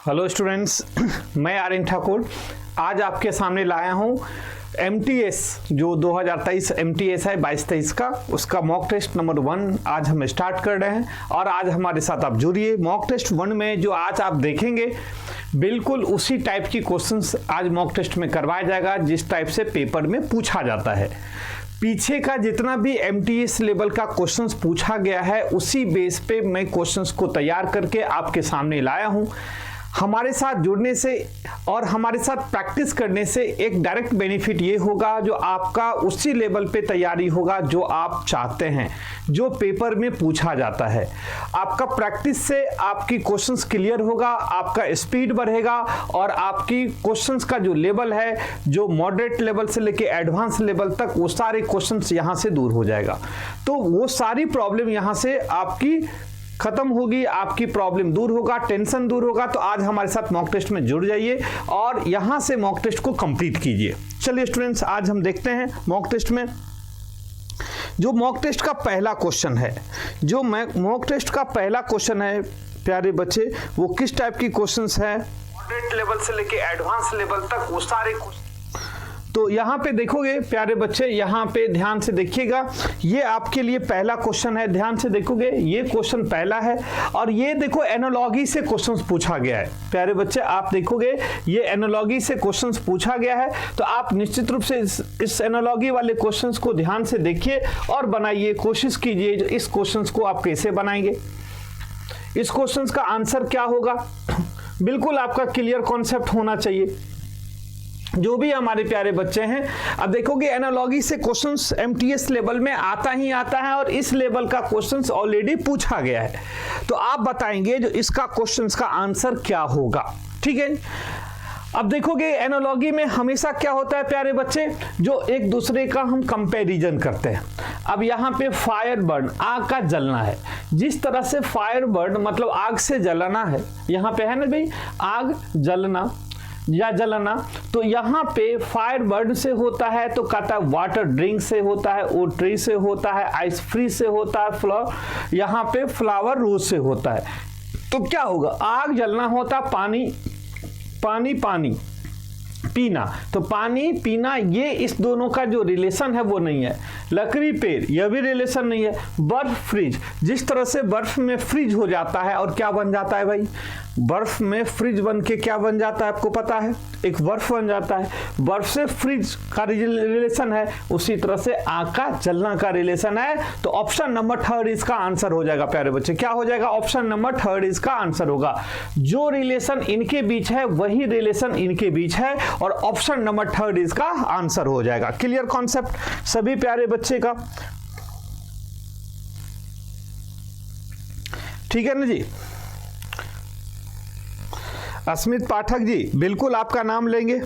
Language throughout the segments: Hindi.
हेलो स्टूडेंट्स, मैं आर्यन ठाकुर आज आपके सामने लाया हूँ MTS जो 2023 MTS है 22-23 का, उसका मॉक टेस्ट नंबर 1 आज हम स्टार्ट कर रहे हैं। और आज हमारे साथ आप जुड़िए। मॉक टेस्ट 1 में जो आज आप देखेंगे बिल्कुल उसी टाइप की क्वेश्चंस आज मॉक टेस्ट में करवाया जाएगा जिस टाइप से पेपर में पूछा जाता है। पीछे का जितना भी MTS लेवल का क्वेश्चंस पूछा गया है उसी बेस पे मैं क्वेश्चंस को तैयार करके आपके सामने लाया हूं। हमारे साथ जुड़ने से और हमारे साथ प्रैक्टिस करने से एक डायरेक्ट बेनिफिट ये होगा जो आपका उसी लेवल पे तैयारी होगा जो आप चाहते हैं, जो पेपर में पूछा जाता है। आपका प्रैक्टिस से आपकी क्वेश्चंस क्लियर होगा, आपका स्पीड बढ़ेगा और आपकी क्वेश्चंस का जो लेवल है, जो मॉडरेट लेवल से लेके एडवांस लेवल तक, वो सारे क्वेश्चंस यहाँ से दूर हो जाएगा। तो वो सारी प्रॉब्लम यहाँ से आपकी खत्म होगी, आपकी प्रॉब्लम दूर होगा, टेंशन दूर होगा। तो आज हमारे साथ मॉक टेस्ट में जुड़ जाइए और यहां से मॉक टेस्ट को कंप्लीट कीजिए। चलिए स्टूडेंट्स, आज हम देखते हैं मॉक टेस्ट में जो मॉक टेस्ट का पहला क्वेश्चन है। जो मॉक टेस्ट का पहला क्वेश्चन है प्यारे बच्चे, वो किस टाइप की क्वेश्चंस है, मॉडरेट लेवल से लेके एडवांस लेवल तक, वो सारे। तो यहाँ पे देखोगे प्यारे बच्चे, यहाँ पे ध्यान से देखिएगा, ये आपके लिए पहला क्वेश्चन है। ध्यान से देखोगे, ये क्वेश्चन पहला है और ये देखो एनालॉगी से क्वेश्चंस पूछा गया है। प्यारे बच्चे आप देखोगे ये एनालॉगी से क्वेश्चंस पूछा गया है, तो आप निश्चित रूप से इस एनालॉगी वाले क्वेश्चंस को ध्यान से देखिए और बनाइए। कोशिश कीजिए जो इस क्वेश्चंस को आप कैसे बनाएंगे, इस क्वेश्चंस का आंसर क्या होगा, बिल्कुल आपका क्लियर कॉन्सेप्ट होना चाहिए जो भी हमारे प्यारे बच्चे हैं। अब देखोगे एनालॉगी से क्वेश्चंस MTS लेवल में आता ही आता है और इस लेवल का क्वेश्चंस ऑलरेडी पूछा गया है। तो आप बताएंगे जो इसका क्वेश्चंस का आंसर क्या होगा, ठीक है। अब देखोगे एनालॉगी में हमेशा क्या होता है प्यारे बच्चे, जो एक दूसरे का हम कंपैरिजन करते हैं। अब यहाँ पे फायर बर्न, आग का जलना है। जिस तरह से फायर बर्न मतलब आग से जलना है, यहाँ पे है ना भाई, आग जलना या जलना, तो यहाँ पे फायर बर्न से होता है तो कहता है वाटर ड्रिंक से होता है, ओ ट्री से होता है, आइस फ्री से होता है, फ्लावर यहाँ पे फ्लावर रोज से होता है। तो क्या होगा, आग जलना होता पानी, पानी पानी पीना, तो पानी पीना, ये इस दोनों का जो रिलेशन है वो नहीं है। लकड़ी पेड़, यह भी रिलेशन नहीं है। बर्फ फ्रिज, जिस तरह से बर्फ में फ्रिज हो जाता है और क्या बन जाता है भाई, बर्फ में फ्रिज बन के क्या बन जाता है आपको पता है, एक बर्फ बन जाता है। बर्फ से फ्रिज का रिलेशन है, उसी तरह से आग का जलना का रिलेशन है। तो ऑप्शन नंबर 3 इसका आंसर हो जाएगा प्यारे बच्चे। क्या हो जाएगा, ऑप्शन नंबर 3 इसका आंसर होगा। जो रिलेशन इनके बीच है वही रिलेशन इनके बीच है और ऑप्शन नंबर 3 इसका आंसर हो जाएगा। क्लियर कॉन्सेप्ट सभी प्यारे बच्चे का, ठीक है ना जी। अस्मित पाठक जी, बिल्कुल आपका नाम लेंगे।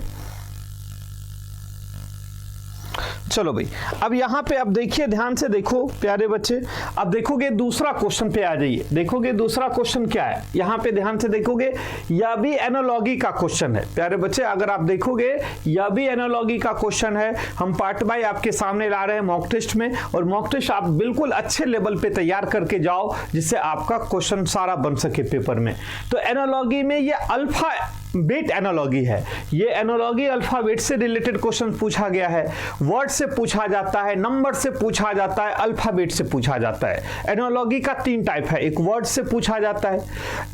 चलो भाई, अब यहाँ पे अब देखिए, ध्यान से देखो प्यारे बच्चे। अब देखोगे दूसरा क्वेश्चन पे आ जाइए। देखोगे दूसरा क्वेश्चन क्या है, यहाँ पे ध्यान से देखोगे, यह भी एनालॉगी का क्वेश्चन है प्यारे बच्चे। अगर आप देखोगे यह भी एनालॉगी का क्वेश्चन है। हम पार्ट बाय आपके सामने ला रहे हैं मॉक टेस्ट में, और मॉक टेस्ट आप बिल्कुल अच्छे लेवल पे तैयार करके जाओ जिससे आपका क्वेश्चन सारा बन सके पेपर में। तो एनालॉगी में ये अल्फा बेट एनालॉगी है। ये एनालॉगी अल्फाबेट से रिलेटेड क्वेश्चन पूछा गया है। वर्ड से पूछा जाता है, नंबर से पूछा जाता है, अल्फाबेट से पूछा जाता है। एनालॉगी का 3 टाइप है, एक वर्ड से पूछा जाता है,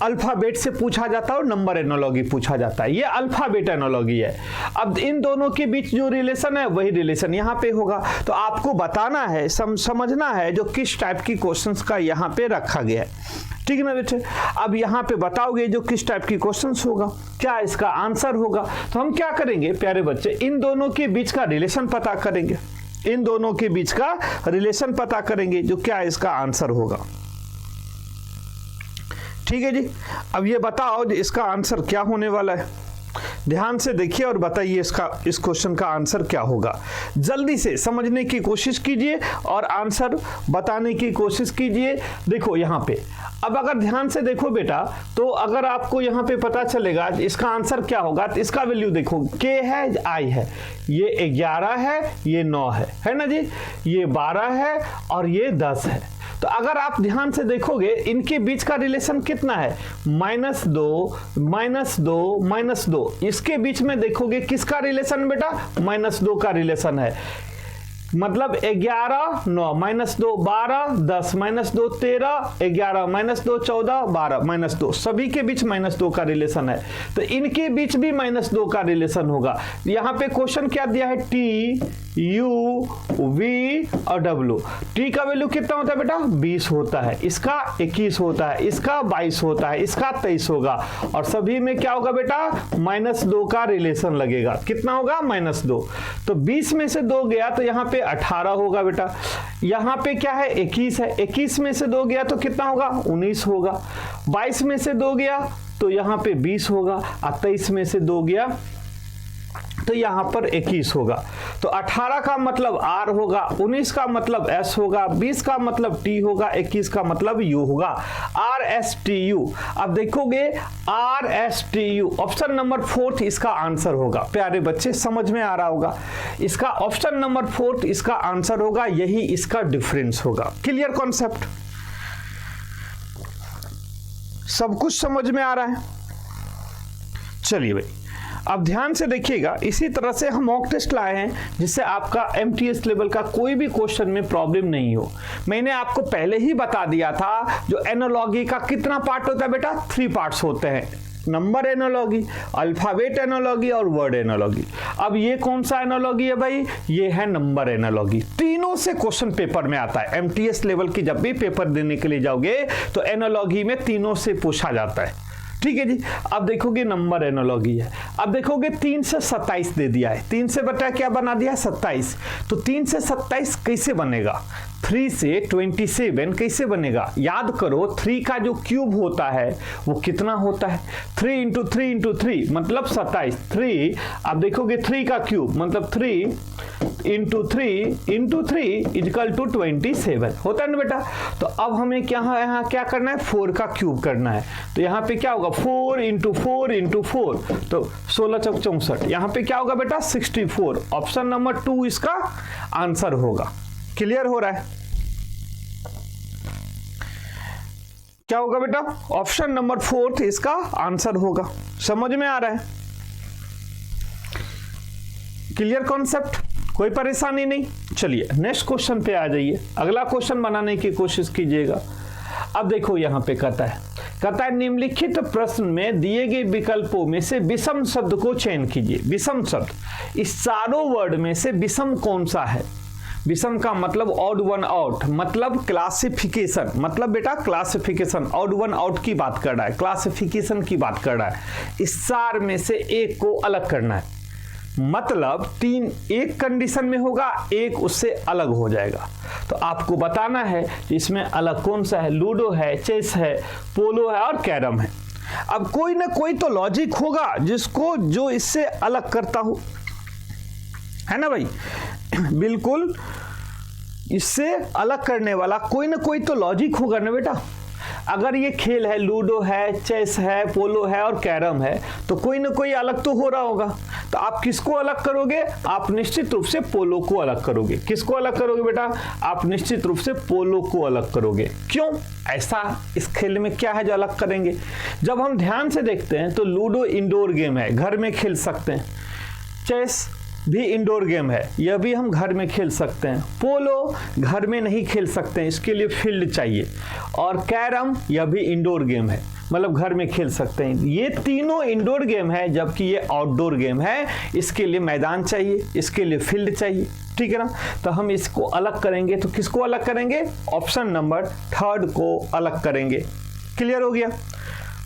अल्फाबेट से पूछा जाता है और नंबर एनालॉगी पूछा जाता है। ये अल्फाबेट एनालॉगी है। अब इन दोनों के बीच जो रिलेशन है वही रिलेशन यहाँ पे होगा। तो आपको बताना है, समझना है जो किस टाइप की क्वेश्चंस का यहाँ पे रखा गया है, ठीक है ना बेटे। अब यहाँ पे बताओगे जो किस टाइप की क्वेश्चंस होगा, क्या इसका आंसर होगा। तो हम क्या करेंगे प्यारे बच्चे, इन दोनों के बीच का रिलेशन पता करेंगे, इन दोनों के बीच का रिलेशन पता करेंगे जो क्या इसका आंसर होगा, ठीक है जी। अब ये बताओ इसका आंसर क्या होने वाला है। ध्यान से देखिए और बताइए इस क्वेश्चन का आंसर क्या होगा। जल्दी से समझने की कोशिश कीजिए और आंसर बताने की कोशिश कीजिए। देखो यहाँ पे, अब अगर ध्यान से देखो बेटा, तो अगर आपको यहाँ पे पता चलेगा इसका आंसर क्या होगा, तो इसका वैल्यू देखो, के है, आई है, ये 11 है, ये 9 है ना जी, ये 12 है और ये 10 है। तो अगर आप ध्यान से देखोगे इनके बीच का रिलेशन कितना है, -2 -2 -2। इसके बीच में देखोगे किसका रिलेशन बेटा, -2 का रिलेशन है। मतलब 11 9 -2 12 10 -2 13 11 -2 14 12 -2, सभी के बीच -2 का रिलेशन है। तो इनके बीच भी -2 का रिलेशन होगा। यहाँ पे क्वेश्चन क्या दिया है, T U V और W। T का वैल्यू कितना होता है बेटा, 20 होता है, इसका 21 होता है, इसका 22 होता है, इसका 23 होगा, और सभी में क्या होगा बेटा, -2 का रिलेशन लगेगा। कितना होगा, -2। तो 20 में से 2 गया तो यहाँ पे 18 होगा बेटा। यहाँ पे क्या है, 21 है, 21 में से 2 गया तो कितना होगा, 19 होगा। 22 में से 2 गया तो यहाँ पे 20 होगा, और 23 में से 2 गया तो यहाँ पर 21 होगा। तो 18 का मतलब R होगा, 19 का मतलब S होगा, 20 का मतलब T होगा, 21 का मतलब U होगा, RSTU। अब देखोगे RSTU, ऑप्शन नंबर 4 इसका आंसर होगा। प्यारे बच्चे समझ में आ रहा होगा, इसका ऑप्शन नंबर 4 इसका आंसर होगा, यही इसका डिफरेंस होगा। क्लियर कॉन्सेप्ट, सब कुछ समझ में आ रहा है। चलिए भाई अब ध्यान से देखिएगा, इसी तरह से हम मॉक टेस्ट लाए हैं जिससे आपका MTS लेवल का कोई भी क्वेश्चन में प्रॉब्लम नहीं हो। मैंने आपको पहले ही बता दिया था जो एनालॉजी का कितना पार्ट होता है बेटा, 3 पार्ट्स होते हैं, नंबर एनालॉजी, अल्फाबेट एनालॉजी और वर्ड एनालॉजी। अब ये कौन सा एनालॉजी है भाई, ये है नंबर एनालॉजी। तीनों से क्वेश्चन पेपर में आता है। MTS लेवल की जब भी पेपर देने के लिए जाओगे तो एनालॉजी में तीनों से पूछा जाता है। ठीक है जी। अब देखोगे नंबर एनालॉजी है, अब देखोगे 3 से 27 दे दिया है, 3 से बटा क्या बना दिया, 27। तो 3 से 27 कैसे बनेगा, 3 से 27 कैसे बनेगा, याद करो 3 का जो क्यूब होता है वो कितना होता है, 3 × 3 × 3 मतलब 27। 3 अब देखोगे 3 का क्यूब मतलब 3 × 3 × 3 इक्वल टू 27 होता है ना बेटा। तो अब हमें क्या है, यहाँ क्या करना है, 4 का क्यूब करना है। तो यहाँ पे क्या होगा, 4 × 4 × 4 तो 16 × 64, यहाँ पे क्या होगा बेटा, 64। ऑप्शन नंबर 2 इसका आंसर होगा। क्लियर हो रहा है, क्या होगा बेटा, ऑप्शन नंबर 4 इसका आंसर होगा। समझ में आ रहा है, क्लियर कॉन्सेप्ट, कोई परेशानी नहीं। चलिए नेक्स्ट क्वेश्चन पे आ जाइए, अगला क्वेश्चन बनाने की कोशिश कीजिएगा। अब देखो यहाँ पे कहता है निम्नलिखित प्रश्न में दिए गए विकल्पों में से विषम शब्द को चयन कीजिए। विषम शब्द, इस चारों वर्ड में से विषम कौन सा है। विषम का मतलब ऑड वन आउट, मतलब क्लासिफिकेशन, मतलब बेटा क्लासिफिकेशन, ऑड वन आउट की बात कर रहा है, क्लासिफिकेशन की बात कर रहा है। इस 4 में से एक को अलग करना है, मतलब 3 एक कंडीशन में होगा, एक उससे अलग हो जाएगा। तो आपको बताना है इसमें अलग कौन सा है, लूडो है, चेस है, पोलो है और कैरम है। अब कोई ना कोई तो लॉजिक होगा जिसको जो इससे अलग करता हो, है ना भाई, बिल्कुल इससे अलग करने वाला कोई ना कोई तो लॉजिक होगा ना बेटा। अगर ये खेल है, लूडो है, चेस है, पोलो है और कैरम है, तो कोई ना कोई अलग तो हो रहा होगा। तो आप किसको अलग करोगे, आप निश्चित रूप से पोलो को अलग करोगे। किसको अलग करोगे बेटा, आप निश्चित रूप से पोलो को अलग करोगे। क्यों ऐसा, इस खेल में क्या है जो अलग करेंगे। जब हम ध्यान से देखते हैं तो लूडो इंडोर गेम है, घर में खेल सकते हैं। चेस भी इंडोर गेम है, यह भी हम घर में खेल सकते हैं। पोलो घर में नहीं खेल सकते हैं, इसके लिए फील्ड चाहिए। और कैरम यह भी इंडोर गेम है, मतलब घर में खेल सकते हैं। ये तीनों इंडोर गेम है, जबकि ये आउटडोर गेम है, इसके लिए मैदान चाहिए, इसके लिए फील्ड चाहिए। ठीक है ना। तो हम इसको अलग करेंगे, तो किसको अलग करेंगे, ऑप्शन नंबर 3 को अलग करेंगे। क्लियर हो गया।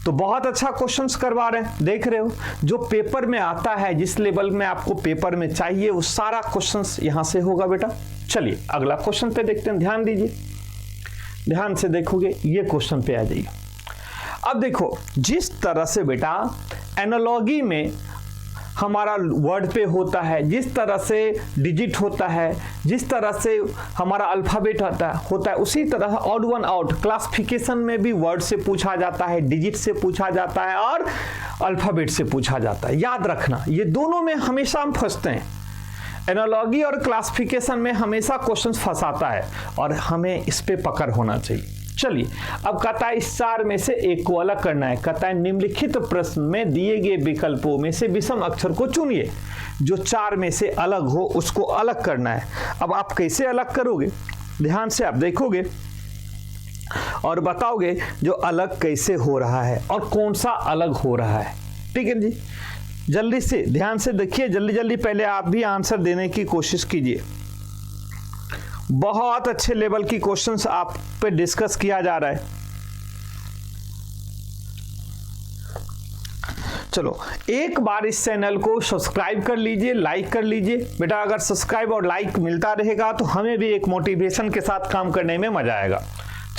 तो बहुत अच्छा क्वेश्चंस करवा रहे हैं, देख रहे हो, जो पेपर में आता है, जिस लेवल में आपको पेपर में चाहिए वो सारा क्वेश्चंस यहां से होगा बेटा। चलिए अगला क्वेश्चन पे देखते हैं, ध्यान दीजिए, ध्यान से देखोगे ये क्वेश्चन पे आ जाइए। अब देखो, जिस तरह से बेटा एनालॉजी में हमारा वर्ड पे होता है, जिस तरह से डिजिट होता है, जिस तरह से हमारा अल्फाबेट होता है, उसी तरह ऑड वन आउट क्लासिफिकेशन में भी वर्ड से पूछा जाता है, डिजिट से पूछा जाता है और अल्फाबेट से पूछा जाता है। याद रखना, ये दोनों में हमेशा हम फंसते हैं। एनालॉजी और क्लासिफिकेशन में हमेशा क्वेश्चन फंसाता है और हमें इस पे पकड़ होना चाहिए। चलिए, अब कहता है इस 4 में से एक को अलग करना है। कहता है निम्नलिखित प्रश्न में दिए गए विकल्पों में से विषम अक्षर को चुनिए, जो 4 में से अलग हो उसको अलग करना है। अब आप कैसे अलग करोगे, ध्यान से आप देखोगे और बताओगे जो अलग कैसे हो रहा है और कौन सा अलग हो रहा है। ठीक है जी, जल्दी से ध्यान से देखिए, जल्दी जल्दी पहले आप भी आंसर देने की कोशिश कीजिए। बहुत अच्छे लेवल की क्वेश्चंस आप पे डिस्कस किया जा रहा है। चलो, एक बार इस चैनल को सब्सक्राइब कर लीजिए, लाइक कर लीजिए। बेटा अगर सब्सक्राइब और लाइक मिलता रहेगा तो हमें भी एक मोटिवेशन के साथ काम करने में मजा आएगा।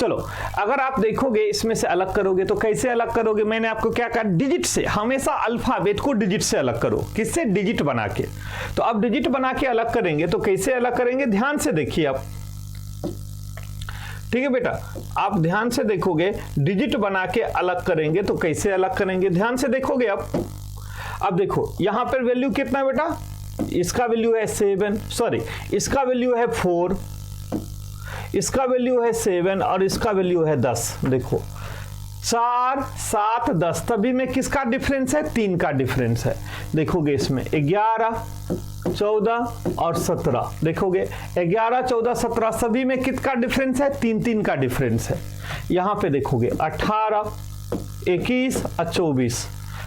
चलो, अगर आप देखोगे इसमें से अलग करोगे तो कैसे अलग करोगे, मैंने आपको क्या कहा, डिजिट से। हमेशा अल्फाबेट को डिजिट से अलग करो। किससे, डिजिट बना के। तो अब डिजिट बना के अलग करेंगे तो कैसे अलग करेंगे, ध्यान से देखिए आप। ठीक है बेटा, आप ध्यान से देखोगे, डिजिट बना के अलग करेंगे तो कैसे अलग करेंगे, ध्यान से देखोगे आप। अब देखो यहां पर वैल्यू कितना है बेटा, इसका वैल्यू है 7, सॉरी इसका वैल्यू है 4, इसका वैल्यू है 7 और इसका वैल्यू है 10। देखो 4, 7, 10, तभी में किसका डिफरेंस है, 3 का डिफरेंस है। देखोगे इसमें 11, 14 और 17, देखोगे 11, 14, 17 सभी में किसका डिफरेंस है, 3 का डिफरेंस है। यहां पे देखोगे 18, 21 और 24,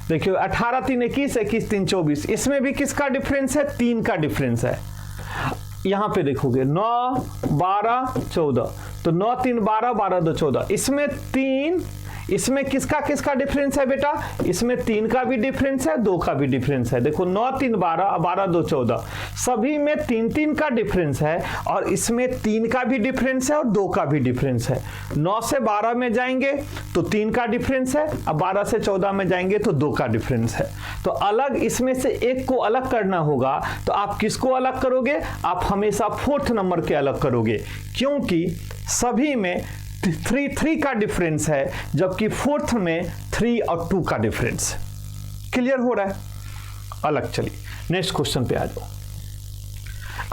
देखिए 18, 3, 21, 21, 3, 24, इसमें भी किसका डिफरेंस है, 3 का डिफरेंस है। यहां पे देखोगे 9, 12, 14, तो 9, 3, 12, 12, 2, 14, इसमें 3, इसमें किसका किसका डिफरेंस है बेटा, इसमें 3 का भी डिफरेंस है, 2 का भी डिफरेंस है। देखो 9, 3, 12, 12, 2, 14, सभी में 3 का डिफरेंस है और इसमें 3 का भी डिफरेंस है और 2 का भी डिफरेंस है। 9 से 12 में जाएंगे तो 3 का डिफरेंस है, अब 12 से 14 में जाएंगे तो 2 का डिफरेंस है। तो अलग इसमें से एक को अलग करना होगा, तो आप किसको अलग करोगे, आप हमेशा 4th नंबर के अलग करोगे, क्योंकि सभी में 3 का डिफरेंस है, जबकि 4th में 3 और 2 का डिफरेंस है। क्लियर हो रहा है, अलग। चलिए नेक्स्ट क्वेश्चन पे आ जाओ।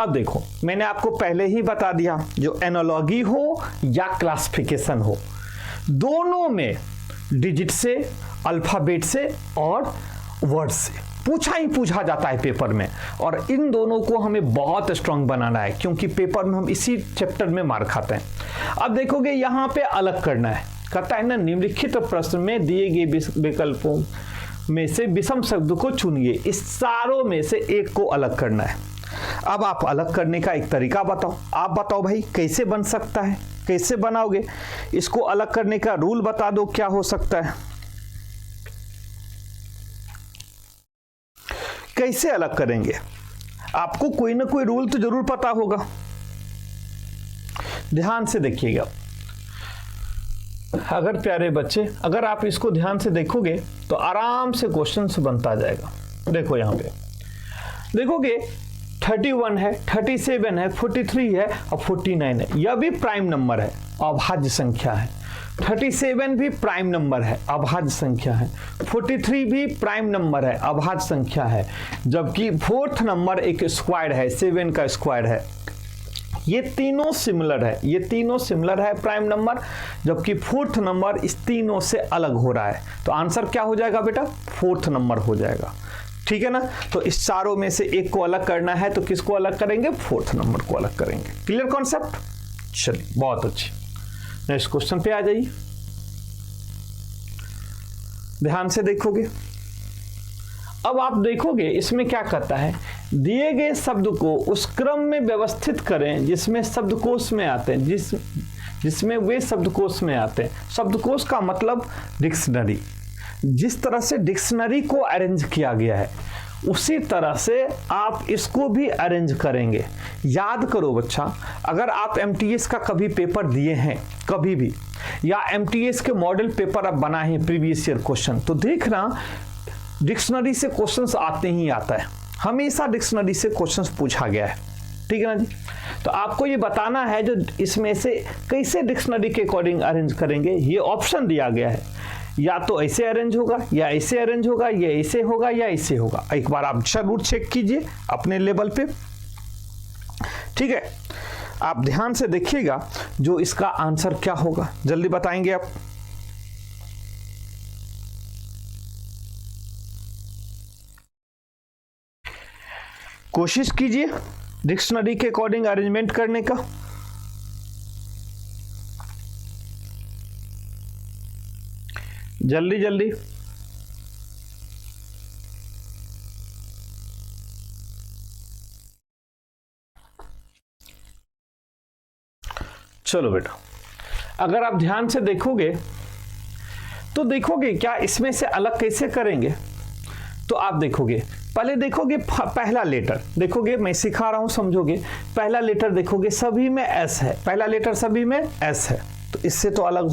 अब देखो मैंने आपको पहले ही बता दिया, जो एनालॉजी हो या क्लासिफिकेशन हो, दोनों में डिजिट से, अल्फाबेट से और वर्ड से पूछा जाता है पेपर में, और इन दोनों को हमें बहुत स्ट्रांग बनाना है, क्योंकि पेपर में हम इसी चैप्टर में मार खाते हैं। अब देखोगे यहां पे अलग करना है, कहता है ना निम्नलिखित प्रश्न में दिए गए विकल्पों में से विषम शब्द को चुनिए, इस चारों में से एक को अलग करना है। अब आप अलग करने का एक तरीका बताओ, आप बताओ भाई कैसे बन सकता है, कैसे बनाओगे इसको, अलग करने का रूल बता दो क्या हो सकता है, कैसे अलग करेंगे। आपको कोई ना कोई रूल तो जरूर पता होगा, ध्यान से देखिएगा। अगर प्यारे बच्चे, अगर आप इसको ध्यान से देखोगे तो आराम से क्वेश्चन बनता जाएगा। देखो यहां पे देखोगे 31 है, 37 है, 43 है और 49 है, यह भी प्राइम नंबर है, अभाज्य संख्या है। 37 भी प्राइम नंबर है, अभाज्य संख्या है। 43 भी प्राइम नंबर है, अभाज्य संख्या है, जबकि 4th नंबर एक स्क्वायर है, 7 का स्क्वायर है। ये तीनों सिमिलर है, ये तीनों सिमिलर है प्राइम नंबर, जबकि 4th नंबर इस तीनों से अलग हो रहा है। तो आंसर क्या हो जाएगा बेटा, 4th नंबर हो जाएगा। ठीक है ना, तो इस चारों में से एक को अलग करना है, तो किसको अलग करेंगे, 4th नंबर को अलग करेंगे। क्लियर कॉन्सेप्ट, चलिए बहुत अच्छी। नेक्स्ट क्वेश्चन पे आ जाइए, ध्यान से देखोगे। अब आप देखोगे इसमें क्या कहता है, दिए गए शब्द को उस क्रम में व्यवस्थित करें जिसमें शब्दकोश में आते हैं, जिसमें वे शब्दकोश में आते हैं। शब्दकोश का मतलब डिक्शनरी, जिस तरह से डिक्शनरी को अरेंज किया गया है उसी तरह से आप इसको भी अरेंज करेंगे। याद करो बच्चा, अगर आप एमटीएस का कभी पेपर दिए हैं कभी भी, या एमटीएस के मॉडल पेपर आप बनाए हैं प्रीवियस ईयर क्वेश्चन, तो देखना डिक्शनरी से क्वेश्चंस आते ही आता है, हमेशा डिक्शनरी से क्वेश्चंस पूछा गया है। ठीक है ना जी, तो आपको ये बताना है जो इसमें से कैसे डिक्शनरी के अकॉर्डिंग अरेंज करेंगे। ये ऑप्शन दिया गया है, या तो ऐसे अरेंज होगा, या ऐसे अरेंज होगा, या ऐसे होगा, या ऐसे होगा। एक बार आप जरूर चेक कीजिए अपने लेवल पे। ठीक है, आप ध्यान से देखिएगा जो इसका आंसर क्या होगा, जल्दी बताएंगे आप। कोशिश कीजिए डिक्शनरी के अकॉर्डिंग अरेंजमेंट करने का। जल्दी जल्दी। चलो बेटा, अगर आप ध्यान से देखोगे तो देखोगे क्या इसमें से अलग कैसे करेंगे। तो आप देखोगे, पहले देखोगे पहला लेटर, देखोगे मैं सिखा रहा हूं, समझोगे। पहला लेटर देखोगे सभी में एस है, पहला लेटर सभी में एस है, तो इससे तो अलग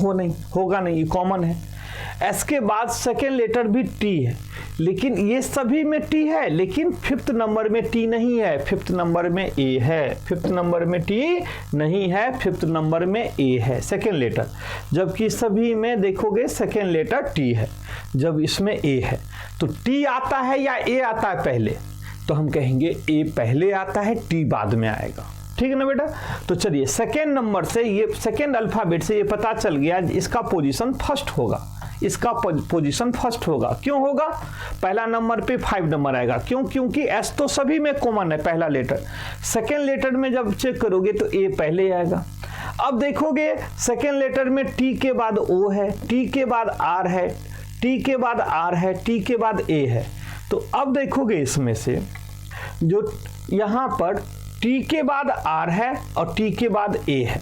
होगा नहीं, ये कॉमन है। एस के बाद सेकेंड लेटर भी टी है, लेकिन ये सभी में टी है, लेकिन फिफ्थ नंबर में टी नहीं है, फिफ्थ नंबर में ए है, फिफ्थ नंबर में टी नहीं है, फिफ्थ नंबर में ए है सेकेंड लेटर। जबकि सभी में देखोगे सेकेंड लेटर टी है, जब इसमें ए है। तो टी आता है या ए आता है पहले, तो हम कहेंगे ए पहले आता है, टी बाद में आएगा। ठीक है ना बेटा। तो चलिए सेकेंड नंबर से, ये सेकेंड अल्फाबेट से ये पता चल गया इसका पोजीशन फर्स्ट होगा, इसका पोजीशन फर्स्ट होगा। क्यों होगा? पहला नंबर पे 5 नंबर आएगा। क्यों? क्योंकि एस तो सभी में कॉमन है पहला लेटर। सेकेंड लेटर में जब चेक करोगे तो ए पहले आएगा। अब देखोगे सेकेंड लेटर में टी के बाद ओ है, टी के बाद आर है, टी के बाद आर है, टी के बाद ए है। तो अब देखोगे इसमें से जो यहां पर टी के बाद आर है और टी के बाद ए है,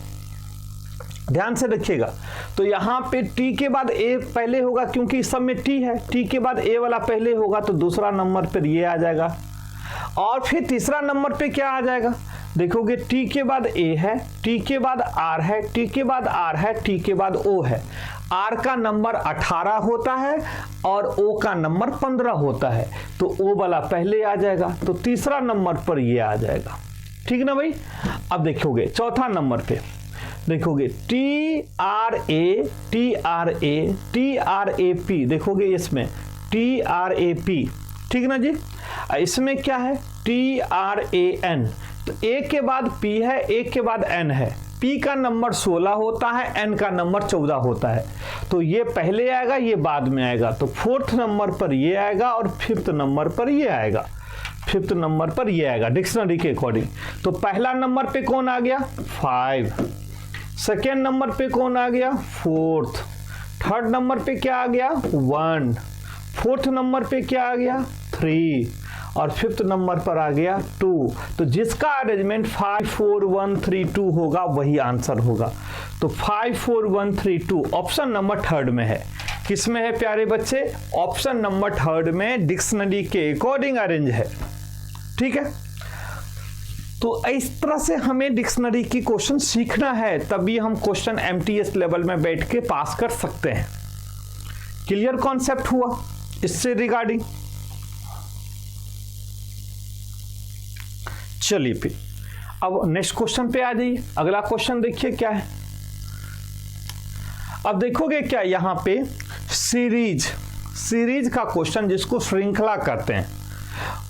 ध्यान से रखिएगा। तो यहां पे टी के बाद ए पहले होगा क्योंकि सब में टी है, टी के बाद ए वाला पहले होगा, तो दूसरा नंबर पर ये आ जाएगा। और फिर तीसरा नंबर पे क्या आ जाएगा? देखोगे टी के बाद ए है, टी के बाद आर है, टी के बाद आर है, टी के बाद ओ है। आर का नंबर 18 होता है और ओ का नंबर 15 होता है, तो ओ वाला पहले आ जाएगा, तो तीसरा नंबर पर ये आ जाएगा। ठीक ना भाई। अब देखोगे चौथा नंबर पे देखोगे T R A, T R A, T R A P, देखोगे इसमें टी आर ए पी, ठीक ना जी। इसमें क्या है? T R A N. तो ए के बाद पी है, ए के बाद एन है। पी का नंबर 16 होता है, एन का नंबर 14 होता है, तो ये पहले आएगा, ये बाद में आएगा। तो फोर्थ नंबर पर ये आएगा और फिफ्थ नंबर पर ये आएगा, फिफ्थ नंबर पर ये आएगा डिक्शनरी के अकॉर्डिंग। तो पहला नंबर पे कौन आ गया? 5। सेकेंड नंबर पे कौन आ गया? 4th। थर्ड नंबर पे क्या आ गया? 1। फोर्थ नंबर पे क्या आ गया? 3। और फिफ्थ नंबर पर आ गया 2। तो जिसका अरेंजमेंट 5 4 1 3 2 होगा वही आंसर होगा। तो 5 4 1 3 2 ऑप्शन नंबर थर्ड में है। किस में है प्यारे बच्चे? ऑप्शन नंबर थर्ड में डिक्शनरी के अकॉर्डिंग अरेंज है। ठीक है। तो इस तरह से हमें डिक्शनरी की क्वेश्चन सीखना है, तभी हम क्वेश्चन एमटीएस लेवल में बैठ के पास कर सकते हैं। क्लियर कॉन्सेप्ट हुआ इससे रिगार्डिंग? चलिए फिर अब नेक्स्ट क्वेश्चन पे आ जाइए। अगला क्वेश्चन देखिए क्या है। अब देखोगे क्या यहां पे सीरीज का क्वेश्चन, जिसको श्रृंखला कहते हैं,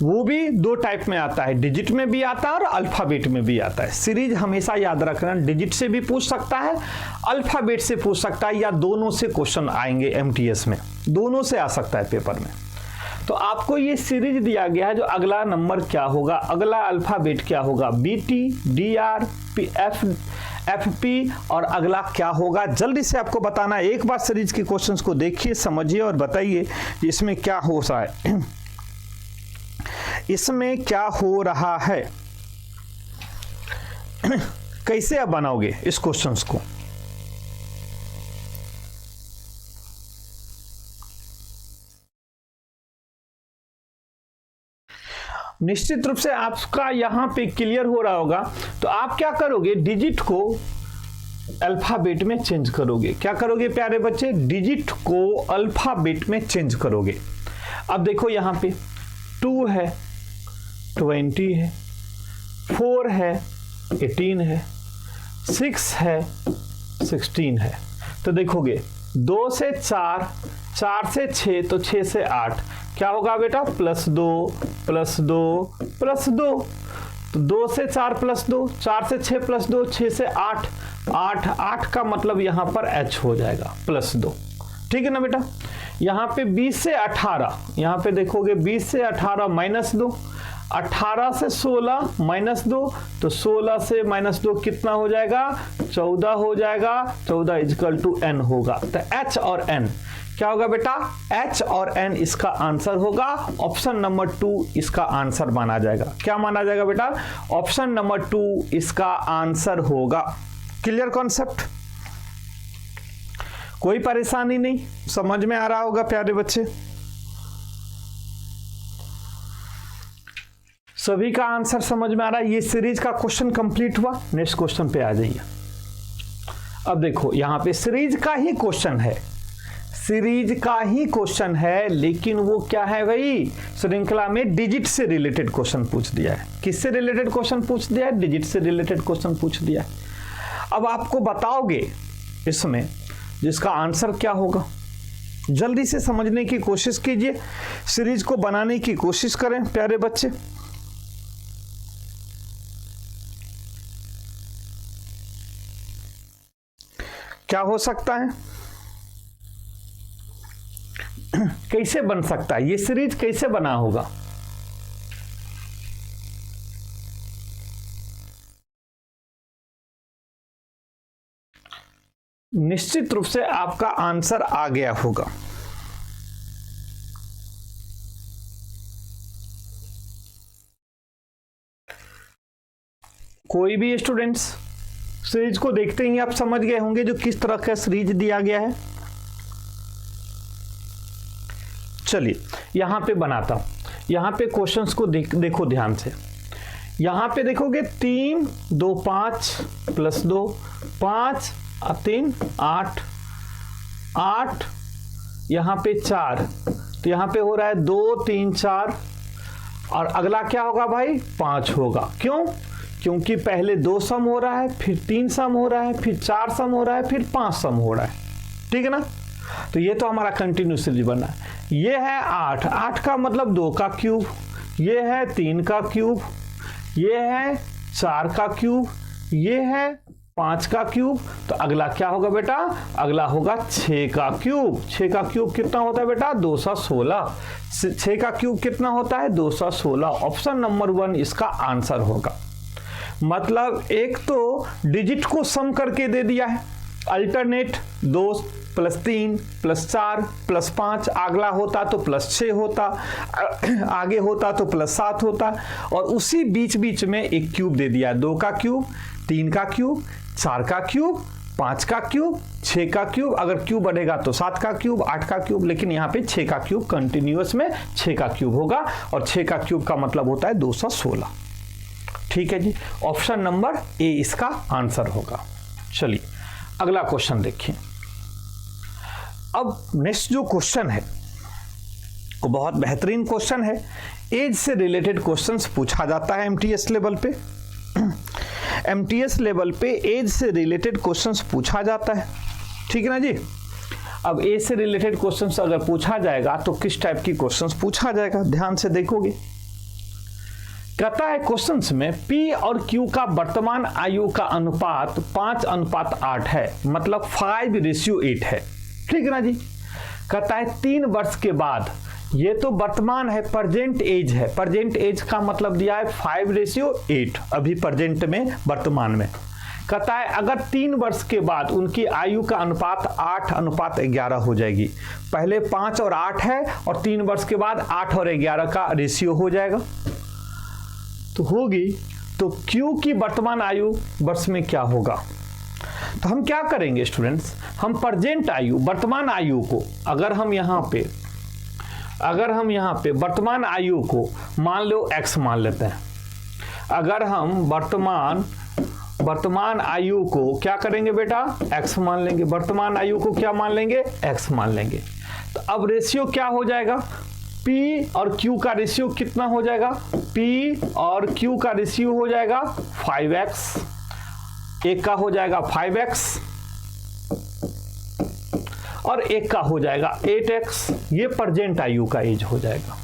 वो भी 2 टाइप में आता है, डिजिट में भी आता है और अल्फाबेट में भी आता है। सीरीज हमेशा याद रखना, डिजिट से भी पूछ सकता है, अल्फाबेट से पूछ सकता है, या दोनों से क्वेश्चन आएंगे एमटीएस में, दोनों से आ सकता है पेपर में। तो आपको ये सीरीज दिया गया है, जो अगला नंबर क्या होगा, अगला अल्फाबेट क्या होगा, BT, DR, FP, और अगला क्या होगा, जल्दी से आपको बताना है। एक बार सीरीज के क्वेश्चंस को देखिए, समझिए और बताइए इसमें क्या हो रहा है, इसमें क्या हो रहा है, कैसे आप बनाओगे इस क्वेश्चंस को। निश्चित रूप से आपका यहां पे क्लियर हो रहा होगा। तो आप क्या करोगे, डिजिट को अल्फाबेट में चेंज करोगे। क्या करोगे प्यारे बच्चे? डिजिट को अल्फाबेट में चेंज करोगे। अब देखो यहां पे 2 है, 20 है, 4 है, 18 है, 6 है, 16 है। तो देखोगे 2 से 4, 4 से 6, तो 6 से 8 क्या होगा बेटा? +2 +2 +2। तो 2 से 4 प्लस 2, 4 से 6 प्लस 2, 6 से 8, 8 का मतलब यहां पर H हो जाएगा प्लस 2। ठीक है ना बेटा। यहां पे 20 से 18, यहां पे देखोगे 20 से 18 माइनस 2, 18 से 16 माइनस 2, तो 16 से माइनस 2 कितना हो जाएगा, 14 हो जाएगा। 14 इजकल टू n होगा। तो H और n क्या होगा बेटा, H और n इसका आंसर होगा। ऑप्शन नंबर 2 इसका आंसर माना जाएगा। क्या माना जाएगा बेटा, ऑप्शन नंबर 2 इसका आंसर होगा। क्लियर कॉन्सेप्ट, कोई परेशानी नहीं, समझ में आ रहा होगा प्यारे बच्चे। सभी का आंसर समझ में आ रहा है। ये सीरीज का क्वेश्चन कंप्लीट हुआ। नेक्स्ट क्वेश्चन पे आ जाइए। अब देखो यहां पे सीरीज का ही क्वेश्चन है, सीरीज का ही क्वेश्चन है, लेकिन वो क्या है भाई, श्रृंखला में डिजिट से रिलेटेड क्वेश्चन पूछ दिया है। किससे रिलेटेड क्वेश्चन पूछ दिया है, डिजिट से रिलेटेड क्वेश्चन पूछ दिया है। अब आपको बताओगे इसमें जिसका आंसर क्या होगा, जल्दी से समझने की कोशिश कीजिए, सीरीज को बनाने की कोशिश करें प्यारे बच्चे। क्या हो सकता है, कैसे बन सकता है, ये सीरीज कैसे बना होगा। निश्चित रूप से आपका आंसर आ गया होगा। कोई भी स्टूडेंट्स सीरीज को देखते ही आप समझ गए होंगे जो किस तरह का सीरीज दिया गया है। चलिए यहां पे बनाता हूं, यहां पे क्वेश्चंस को देखो ध्यान से। यहां पे देखोगे 3 2 5 प्लस 2 5 3 8 8, यहां पे 4, तो यहां पे हो रहा है 2 3 4, और अगला क्या होगा भाई, 5 होगा। क्यों, क्योंकि पहले 2 सम हो रहा है, फिर 3 सम हो रहा है, फिर 4 सम हो रहा है, फिर 5 सम हो रहा है। ठीक है ना। तो ये तो हमारा कंटिन्यूस सीरीज बना है। ये है 8, 8 का मतलब 2 का क्यूब, ये है 3 का क्यूब, ये है 4 का क्यूब, ये है 5 का क्यूब। तो अगला क्या होगा बेटा, अगला होगा 6 का क्यूब। 6 का क्यूब कितना होता है बेटा, 216। 6 का क्यूब कितना होता है, 216। ऑप्शन नंबर 1 इसका आंसर होगा। मतलब एक तो डिजिट को सम करके दे दिया है, अल्टरनेट 2 प्लस 3 प्लस 4 प्लस 5, अगला होता तो प्लस 6 होता, आगे होता तो प्लस 7 होता, और उसी बीच बीच में एक क्यूब दे दिया, 2 का क्यूब, 3 का क्यूब, 4 का क्यूब, 5 का क्यूब, 6 का क्यूब, अगर क्यूब बढ़ेगा तो 7 का क्यूब, 8 का क्यूब, लेकिन यहाँ पे 6 का क्यूब कंटिन्यूअस में 6 का क्यूब होगा, और 6 का क्यूब का मतलब होता है 216। ठीक है जी, ऑप्शन नंबर ए इसका आंसर होगा। चलिए अगला क्वेश्चन देखिए। अब नेक्स्ट जो क्वेश्चन है वो बहुत बेहतरीन क्वेश्चन है। एज से रिलेटेड क्वेश्चंस पूछा जाता है एमटीएस लेवल पे। एमटीएस लेवल पे एज से रिलेटेड क्वेश्चंस पूछा जाता है। ठीक है ना जी। अब एज से रिलेटेड क्वेश्चंस अगर पूछा जाएगा तो किस टाइप की क्वेश्चंस पूछा जाएगा, ध्यान से देखोगे। कहता है क्वेश्चंस में P और Q का वर्तमान आयु का अनुपात 5:8 है, मतलब 5:8 है। ठीक है ना जी। कहता है 3 वर्ष के बाद, ये तो वर्तमान है, प्रेजेंट एज है, प्रेजेंट एज का मतलब दिया है 5:8, अभी प्रेजेंट में वर्तमान में। कहता है अगर 3 वर्ष के बाद उनकी आयु का अनुपात 8:11 हो जाएगी। पहले 5 और 8 है, और 3 वर्ष के बाद 8 और 11 का रेशियो हो जाएगा, तो होगी। तो Q की वर्तमान आयु वर्ष में क्या होगा। तो हम क्या करेंगे स्टूडेंट्स, हम प्रेजेंट आयु, वर्तमान आयु को, अगर हम यहाँ पे वर्तमान आयु को मान लो x मान लेते हैं। अगर हम वर्तमान आयु को क्या करेंगे बेटा, x मान लेंगे। वर्तमान आयु को क्या मान लेंगे, x मान लेंगे। तो अब रेशियो क्या हो जाएगा, P और Q का रेशियो कितना हो जाएगा, P और Q का रेशियो हो जाएगा 5x, एक का हो जाएगा 5x और एक का हो जाएगा 8x। ये प्रेजेंट आयु का एज हो जाएगा।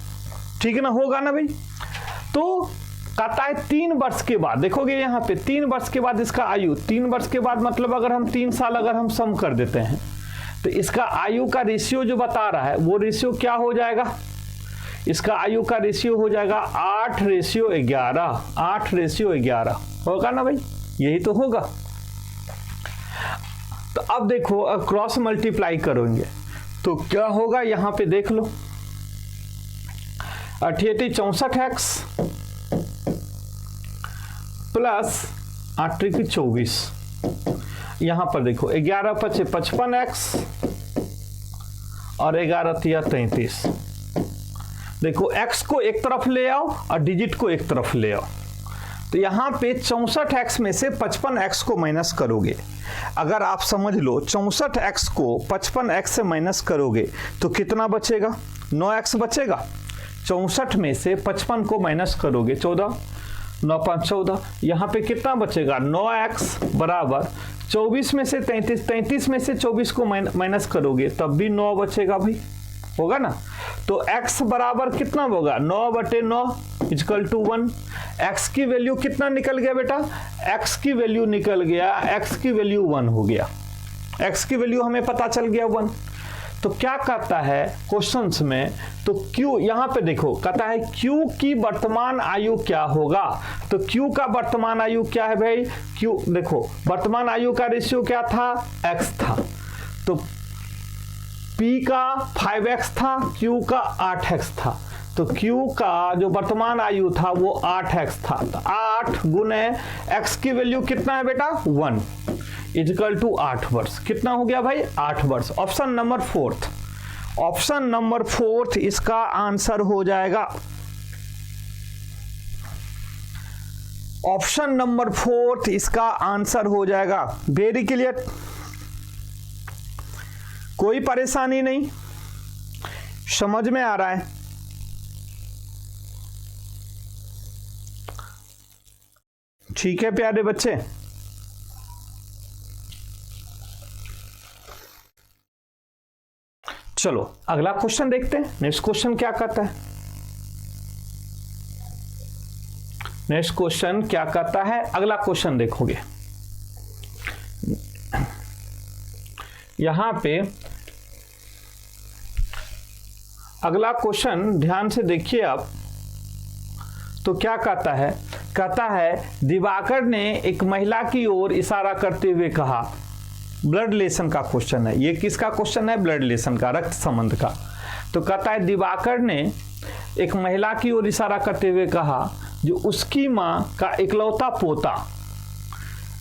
ठीक है ना, होगा ना भाई। तो कहता है 3 वर्ष के बाद, देखोगे यहाँ पे 3 वर्ष के बाद इसका आयु, 3 वर्ष के बाद मतलब अगर हम 3 साल अगर हम सम कर देते हैं तो इसका आयु का रेशियो जो बता रहा है वो रेशियो क्या हो जाएगा, इसका आयु का रेशियो हो जाएगा 8:11, 8:11 होगा ना भाई, यही तो होगा। तो अब देखो क्रॉस मल्टीप्लाई करोगे तो क्या होगा, यहां पे देख लो 88 64x प्लस 8 24, यहां पर देखो 11 5 55x और 11 33। देखो x को एक तरफ ले आओ और डिजिट को एक तरफ ले आओ, तो यहां पे 64x में से 55x को माइनस करोगे। अगर आप समझ लो 64x को 55x से माइनस करोगे तो कितना बचेगा, 9x बचेगा। 64 में से 55 को माइनस करोगे 14, 9 5 14, यहाँ पे कितना बचेगा 9x बराबर 24 में से 33, 33 में से 24 को माइनस करोगे तब भी 9 बचेगा भाई, होगा ना। तो x बराबर कितना होगा 9/9 = 1। x की वैल्यू कितना निकल गया बेटा, x की वैल्यू निकल गया, x की वैल्यू 1 हो गया, x की वैल्यू हमें पता चल गया 1। तो क्या कहता है क्वेश्चंस में, तो Q यहां पे देखो कहता है Q की वर्तमान आयु क्या होगा, तो Q का वर्तमान आयु क्या है भाई, Q देखो वर्तमान आयु का रेशियो क्या था, x था, तो P का 5x था, Q का 8x था, तो Q का जो वर्तमान आयु था वो 8x था, तो 8 गुने x की वैल्यू कितना है बेटा 1 = 8 वर्ष। कितना हो गया भाई 8 वर्ष। ऑप्शन नंबर 4, ऑप्शन नंबर 4 इसका आंसर हो जाएगा। ऑप्शन नंबर 4 इसका आंसर हो जाएगा। वेरी क्लियर, कोई परेशानी नहीं, समझ में आ रहा है। ठीक है प्यारे बच्चे, चलो अगला क्वेश्चन देखते हैं। नेक्स्ट क्वेश्चन क्या कहता है, नेक्स्ट क्वेश्चन क्या कहता है, अगला क्वेश्चन देखोगे यहां पे अगला क्वेश्चन ध्यान से देखिए आप, तो क्या कहता है, कहता है दिवाकर ने एक महिला की ओर इशारा करते हुए कहा, ब्लड रिलेशन का क्वेश्चन है ये, किसका क्वेश्चन है, ब्लड रिलेशन का, रक्त संबंध का। तो कहता है दिवाकर ने एक महिला की ओर इशारा करते हुए कहा जो उसकी मां का इकलौता पोता,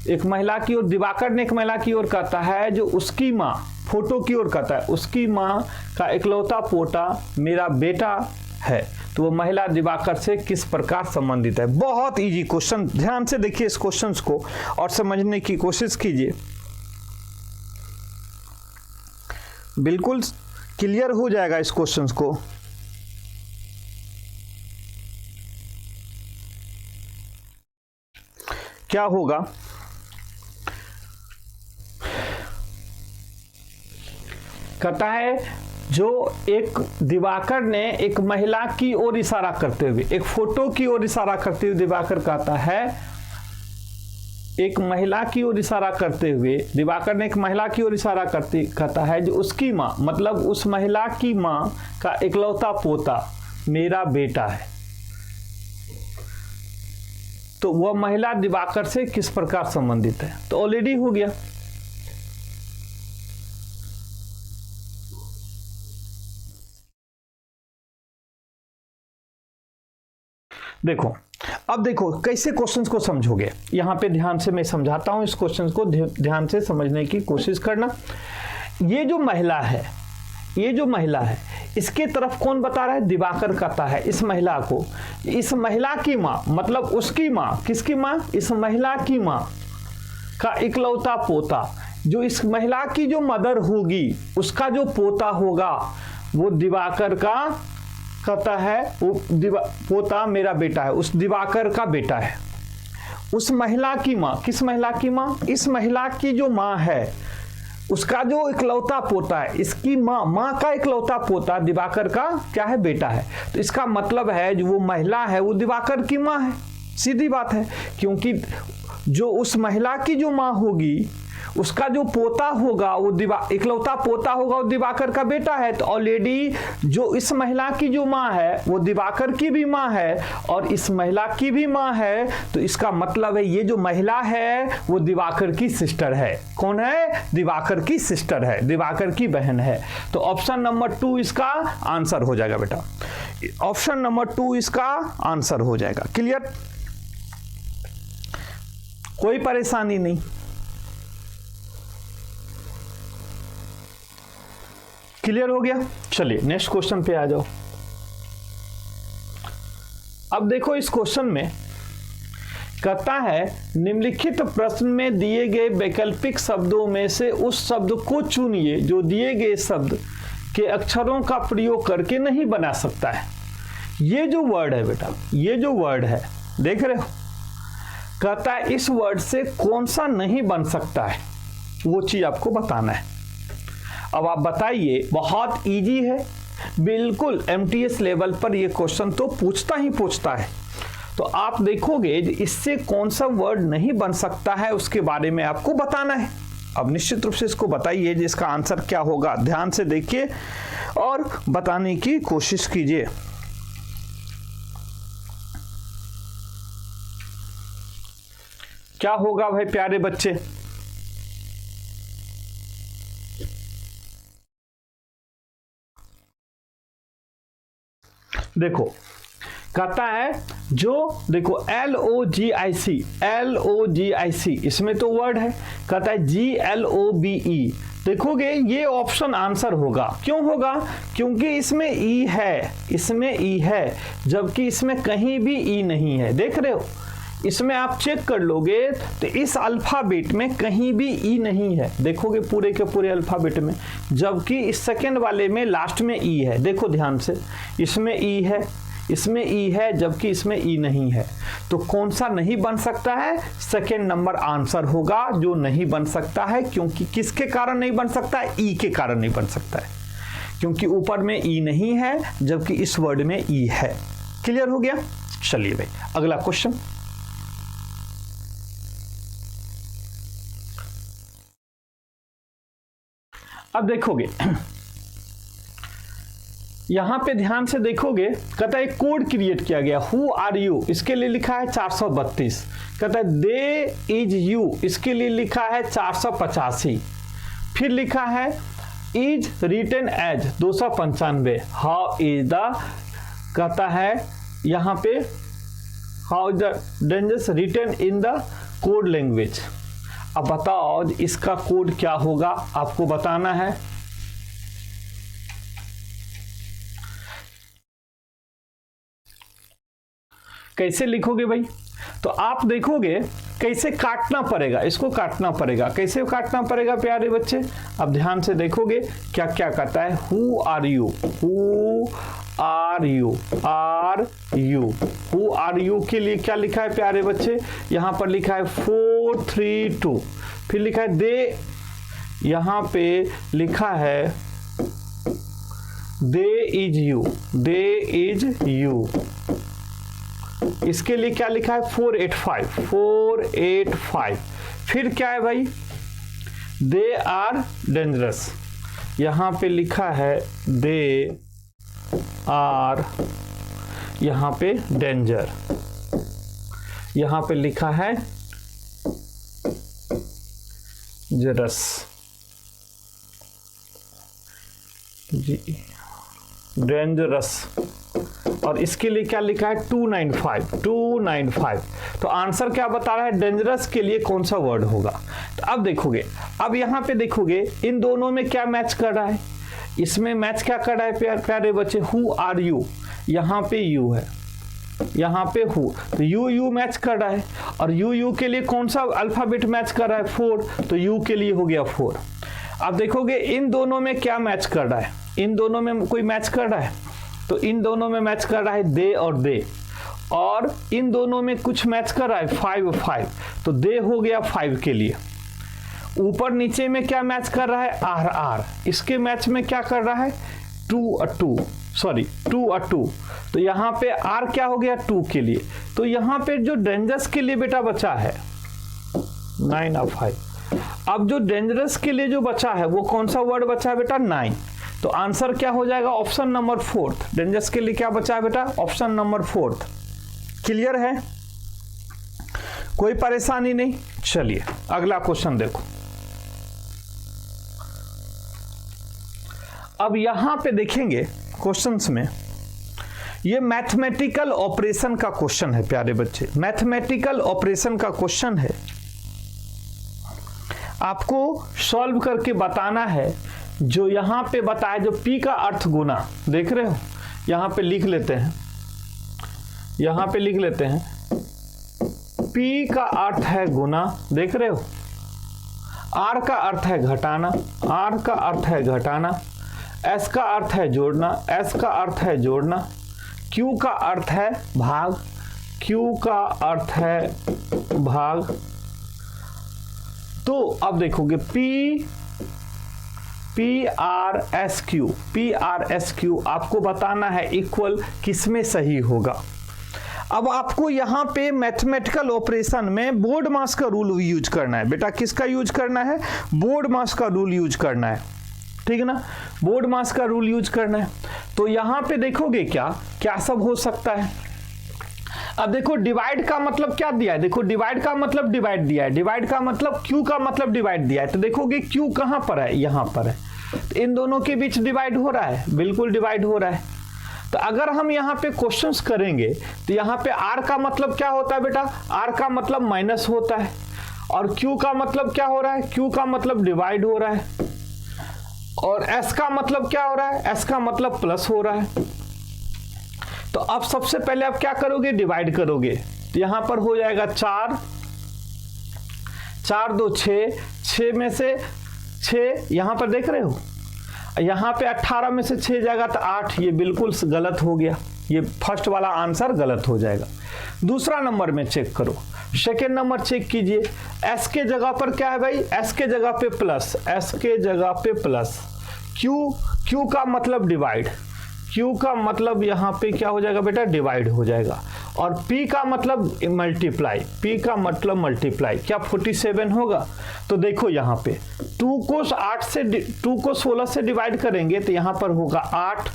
एक महिला की ओर, दिवाकर ने एक महिला की ओर कहता है जो उसकी मां, फोटो की ओर कहता है उसकी मां का इकलौता पोता मेरा बेटा है, तो वो महिला दिवाकर से किस प्रकार संबंधित है। बहुत इजी क्वेश्चन, ध्यान से देखिए इस क्वेश्चन को और समझने की कोशिश कीजिए, बिल्कुल क्लियर हो जाएगा इस क्वेश्चन को। क्या होगा, कहता है जो एक दिवाकर ने एक महिला की ओर इशारा करते हुए, एक फोटो की ओर इशारा करते हुए दिवाकर कहता है, एक महिला की ओर इशारा करते हुए दिवाकर ने एक महिला की ओर इशारा करते कहता है जो उसकी मां, मतलब उस महिला की मां का इकलौता पोता मेरा बेटा है, तो वह महिला दिवाकर से किस प्रकार संबंधित है। तो ऑलरेडी हो गया, देखो अब देखो कैसे क्वेश्चंस को समझोगे, यहां पे ध्यान से मैं समझाता हूं, इस क्वेश्चंस को ध्यान से समझने की कोशिश करना। ये जो महिला है, ये जो महिला है इसके तरफ कौन बता रहा है, दिवाकर कहता है इस महिला को, इस महिला की मां, मतलब उसकी मां, किसकी मां, इस महिला की मां का इकलौता पोता, जो इस महिला की जो मदर होगी उसका जो पोता होगा वो दिवाकर का कहता है, वो पोता मेरा बेटा है, उस दिवाकर का बेटा है। उस महिला की मां, किस महिला की मां, इस महिला की जो मां है उसका जो इकलौता पोता है, इसकी मां का इकलौता पोता दिवाकर का क्या है, बेटा है। तो इसका मतलब है जो वो महिला है वो दिवाकर की मां है, सीधी बात है, क्योंकि जो उस महिला की जो माँ होगी उसका जो पोता होगा वो इकलौता पोता होगा वो दिवाकर का बेटा है। तो ऑलरेडी जो इस महिला की जो माँ है वो दिवाकर की भी माँ है और इस महिला की भी माँ है। तो इसका मतलब है ये जो महिला है वो दिवाकर की सिस्टर है। कौन है? दिवाकर की सिस्टर है, दिवाकर की बहन है। तो ऑप्शन नंबर 2 इसका आंसर हो जाएगा बेटा। ऑप्शन नंबर 2 इसका आंसर हो जाएगा। क्लियर? कोई परेशानी नहीं। क्लियर हो गया? चलिए नेक्स्ट क्वेश्चन पे आ जाओ। अब देखो इस क्वेश्चन में कहता है निम्नलिखित प्रश्न में दिए गए वैकल्पिक शब्दों में से उस शब्द को चुनिए जो दिए गए शब्द के अक्षरों का प्रयोग करके नहीं बना सकता है। ये जो वर्ड है बेटा, ये जो वर्ड है देख रहे हो, कहता है इस वर्ड से कौन सा नहीं बन सकता है, वो चीज आपको बताना है। अब आप बताइए, बहुत इजी है बिल्कुल। एमटीएस लेवल पर ये क्वेश्चन तो पूछता ही पूछता है। तो आप देखोगे इससे कौन सा वर्ड नहीं बन सकता है उसके बारे में आपको बताना है। अब निश्चित रूप से इसको बताइए जिसका आंसर क्या होगा, ध्यान से देखिए और बताने की कोशिश कीजिए। क्या होगा भाई प्यारे बच्चे? देखो कहता है जो, देखो LOGIC, LOGIC इसमें तो वर्ड है। कहता है GLOBE, देखोगे ये ऑप्शन आंसर होगा। क्यों होगा? क्योंकि इसमें ई है, इसमें ई है, जबकि इसमें कहीं भी ई नहीं है। देख रहे हो, इसमें आप चेक कर लोगे तो इस अल्फाबेट में कहीं भी ई नहीं है। देखोगे पूरे के पूरे अल्फाबेट में, जबकि इस सेकेंड वाले में लास्ट में ई है। देखो ध्यान से, इसमें ई है, इसमें ई है, जबकि इसमें ई नहीं है। तो कौन सा नहीं बन सकता है? सेकेंड नंबर आंसर होगा जो नहीं बन सकता है। क्योंकि किसके कारण नहीं बन सकता है? ई के कारण नहीं बन सकता है, क्योंकि ऊपर में ई नहीं है जबकि इस वर्ड में ई है। क्लियर हो गया? चलिए भाई अगला क्वेश्चन। अब देखोगे यहां पे ध्यान से देखोगे, कहता है एक कोड क्रिएट किया गया, हु आर यू, इसके लिए लिखा है 432। कहता है दे इज यू, इसके लिए लिखा है 485। फिर लिखा है is written as 295। How is the, कहता है यहां पे how is the dangerous written in the code language. अब बताओ इसका कोड क्या होगा, आपको बताना है। कैसे लिखोगे भाई? तो आप देखोगे कैसे काटना पड़ेगा, इसको काटना पड़ेगा। कैसे काटना पड़ेगा प्यारे बच्चे? अब ध्यान से देखोगे क्या क्या कहता है। Who are you, who are you, are you, who are you के लिए क्या लिखा है प्यारे बच्चे? यहां पर लिखा है 432। फिर लिखा है दे, यहां पे लिखा है they is you, they is you. इसके लिए क्या लिखा है? 485, 485। फिर क्या है भाई? दे आर डेंजरस, यहां पे लिखा है दे आर, यहां पे डेंजर, यहां पे लिखा है जरस जी, डेंजरस। और इसके लिए क्या लिखा है? 295, 295। तो आंसर क्या बता रहा है? डेंजरस के लिए कौन सा वर्ड होगा? तो अब देखोगे, अब यहां पे देखोगे इन दोनों में क्या मैच कर रहा है? इसमें मैच क्या कर रहा है प्यारे बच्चे? हु आर यू, यहां पे यू है, यहां पे हु, तो यू यू मैच कर रहा है। और यू यू के लिए कौन सा अल्फाबेट मैच कर रहा है? 4, तो यू के लिए हो गया 4। अब देखोगे इन दोनों में क्या मैच कर रहा है? इन दोनों में कोई मैच कर रहा है? तो इन दोनों में मैच कर रहा है दे और दे। और इन दोनों में कुछ मैच कर रहा है 5 5, तो दे हो गया 5 के लिए। ऊपर नीचे में क्या मैच कर रहा है? Are are. इसके मैच में क्या कर रहा है? 2 और 2, सॉरी 2 और 2, तो यहाँ पे R क्या हो गया 2 के लिए। तो यहाँ पे जो डेंजरस के लिए बेटा बचा है 9 और 5। अब जो डेंजरस के लिए जो बचा है वो कौन सा वर्ड बचा है बेटा 9। तो आंसर क्या हो जाएगा ऑप्शन नंबर 4। डेंजरस के लिए क्या बचा है बेटा ऑप्शन नंबर 4। क्लियर है, कोई परेशानी नहीं। चलिए अगला क्वेश्चन देखो। अब यहां पे देखेंगे क्वेश्चंस में, ये मैथमेटिकल ऑपरेशन का क्वेश्चन है प्यारे बच्चे, मैथमेटिकल ऑपरेशन का क्वेश्चन है। आपको सॉल्व करके बताना है। जो यहां पे बताया, जो P का अर्थ गुना, देख रहे हो, यहां पे लिख लेते हैं, यहां पे लिख लेते हैं P का अर्थ है गुना, देख रहे हो। R का अर्थ है घटाना, R का अर्थ है घटाना। S का अर्थ है जोड़ना, S का अर्थ है जोड़ना। Q का अर्थ है भाग, Q का अर्थ है भाग। तो अब देखोगे P R S Q आपको बताना है इक्वल किसमें सही होगा। अब आपको यहां पे मैथमेटिकल ऑपरेशन में बोर्ड मास का रूल यूज करना है बेटा। किसका यूज करना है, बोर्ड मास का रूल यूज करना है, ठीक है ना, बोर्ड मास का रूल यूज करना है। तो यहां पे देखोगे क्या क्या सब हो सकता है। अब देखो डिवाइड का मतलब क्या दिया है, देखो डिवाइड का मतलब डिवाइड दिया है, डिवाइड का मतलब क्यू का मतलब डिवाइड दिया है। तो देखोगे क्यू कहां पर है, यहां पर है। तो इन दोनों के बीच डिवाइड हो रहा है, बिल्कुल डिवाइड हो रहा है। तो अगर हम यहाँ पे क्वेश्चंस करेंगे तो यहाँ पे R का मतलब क्या होता है बेटा, R का मतलब माइनस होता है। और Q का मतलब क्या हो रहा है, Q का मतलब डिवाइड हो रहा है। और S का मतलब क्या हो रहा है, S का मतलब प्लस हो रहा है। तो अब सबसे पहले आप क्या करोगे, डिवाइड करोगे। तो यहां पर हो जाएगा 4, 4 2 6, 6 में से 6 यहां पर देख रहे हो, यहां पे 18 में से 6 जाएगा तो 8। ये बिल्कुल गलत हो गया, ये फर्स्ट वाला आंसर गलत हो जाएगा। दूसरा नंबर में चेक करो, सेकेंड नंबर चेक कीजिए। S के जगह पर क्या है भाई, S के जगह पे प्लस, S के जगह पे प्लस। Q का मतलब डिवाइड, Q का मतलब यहाँ पे क्या हो जाएगा बेटा, डिवाइड हो जाएगा। और P का मतलब मल्टीप्लाई, P का मतलब मल्टीप्लाई। क्या 47 होगा। तो देखो यहाँ पे 2 को 16 से डिवाइड करेंगे तो यहाँ पर होगा 8,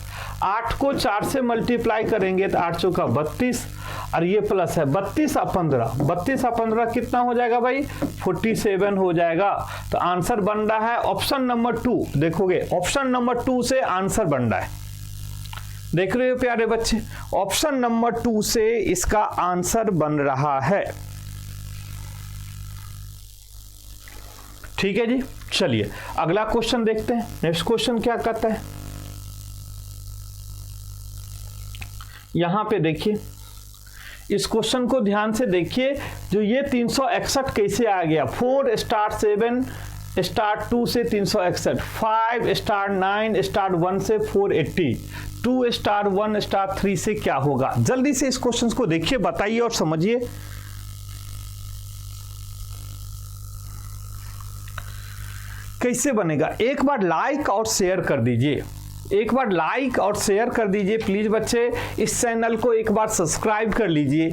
8 को 4 से मल्टीप्लाई करेंगे तो 8 चौका 32, और ये प्लस है 32 और 15, 32 और 15 कितना हो जाएगा भाई, 47 हो जाएगा। तो आंसर बन रहा है ऑप्शन नंबर 2। देखोगे ऑप्शन नंबर 2 से आंसर बन रहा है, देख रहे हो प्यारे बच्चे, ऑप्शन नंबर 2 से इसका आंसर बन रहा है। ठीक है जी, चलिए अगला क्वेश्चन देखते हैं। नेक्स्ट क्वेश्चन क्या कहता है, यहां पे देखिए, इस क्वेश्चन को ध्यान से देखिए। जो ये 361 कैसे आ गया, 4 स्टार 7 स्टार 2 से 361, 5 स्टार 9 स्टार 1 से 480, 2 स्टार 1 स्टार 3 से क्या होगा। जल्दी से इस क्वेश्चन को देखिए, बताइए और समझिए। कैसे बनेगा, एक बार लाइक और शेयर कर दीजिए, एक बार लाइक और शेयर कर दीजिए प्लीज बच्चे। इस चैनल को एक बार सब्सक्राइब कर लीजिए,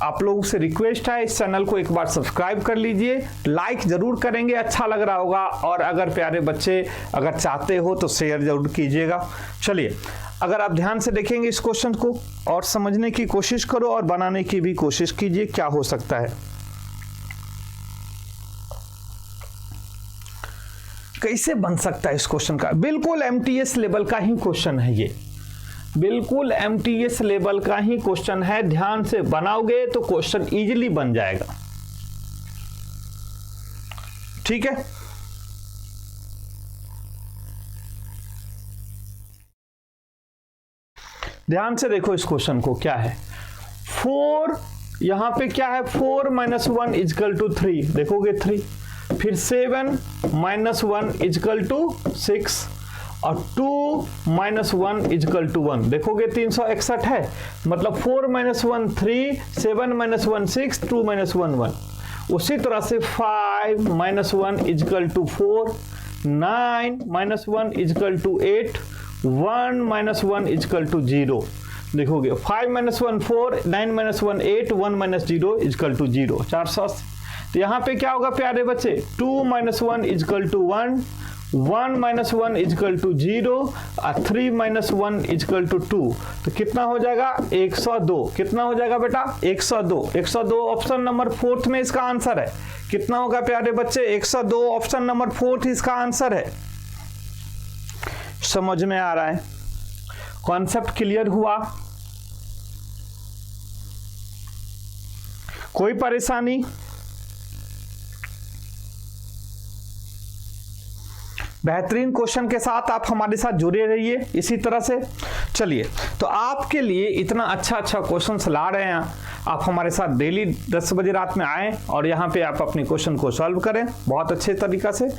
आप लोगों से रिक्वेस्ट है इस चैनल को एक बार सब्सक्राइब कर लीजिए। लाइक जरूर करेंगे, अच्छा लग रहा होगा। और अगर प्यारे बच्चे अगर चाहते हो तो शेयर जरूर कीजिएगा। चलिए अगर आप ध्यान से देखेंगे इस क्वेश्चन को और समझने की कोशिश करो और बनाने की भी कोशिश कीजिए क्या हो सकता है। कैसे बन सकता है इस क्वेश्चन का, बिल्कुल एमटीएस लेवल का ही क्वेश्चन है ये, बिल्कुल एमटीएस लेवल का ही क्वेश्चन है। ध्यान से बनाओगे तो क्वेश्चन इजीली बन जाएगा, ठीक है। ध्यान से देखो इस क्वेश्चन को, क्या है 4, यहां पे क्या है 4 - 1 = 3, देखोगे 3, फिर 7 - 1 = 6 और 2 - 1 = 1, देखोगे 361 है, मतलब 4 - 1 3, 7 - 1 6, 2 - 1 1। उसी तरह से 5 - 1 = 4, 9 - 1 = 8, 1 - 1 इजकल टू 0। देखोगे 5 - 1 4, 9 - 1 8, 1 - 0 इजकल टू 0, 480। तो यहाँ पे क्या होगा प्यारे बच्चे, 2 - 1 इजकल टू 1, 1 - 1 इजकल टू 0 और 3 - 1 इजकल टू 2। तो कितना हो जाएगा 102। कितना हो जाएगा बेटा 102। 102 ऑप्शन नंबर 4 में इसका आंसर है। कितना होगा प्यारे बच्चे 102 ऑप्शन नंबर 4 इसका आंसर है। समझ में आ रहा है, कॉन्सेप्ट क्लियर हुआ, कोई परेशानी? बेहतरीन क्वेश्चन के साथ आप हमारे साथ जुड़े रहिए इसी तरह से। चलिए, तो आपके लिए इतना अच्छा क्वेश्चंस ला रहे हैं, आप हमारे साथ डेली 10 बजे रात में आएँ और यहाँ पे आप अपने क्वेश्चन को सॉल्व करें बहुत अच्छे तरीक़ा से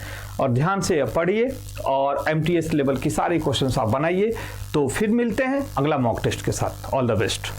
और ध्यान से पढ़िए और MTS लेवल की सारी क्वेश्चंस आप बनाइए। तो फिर मिलते हैं अगला मॉक टेस्ट के साथ। All the best.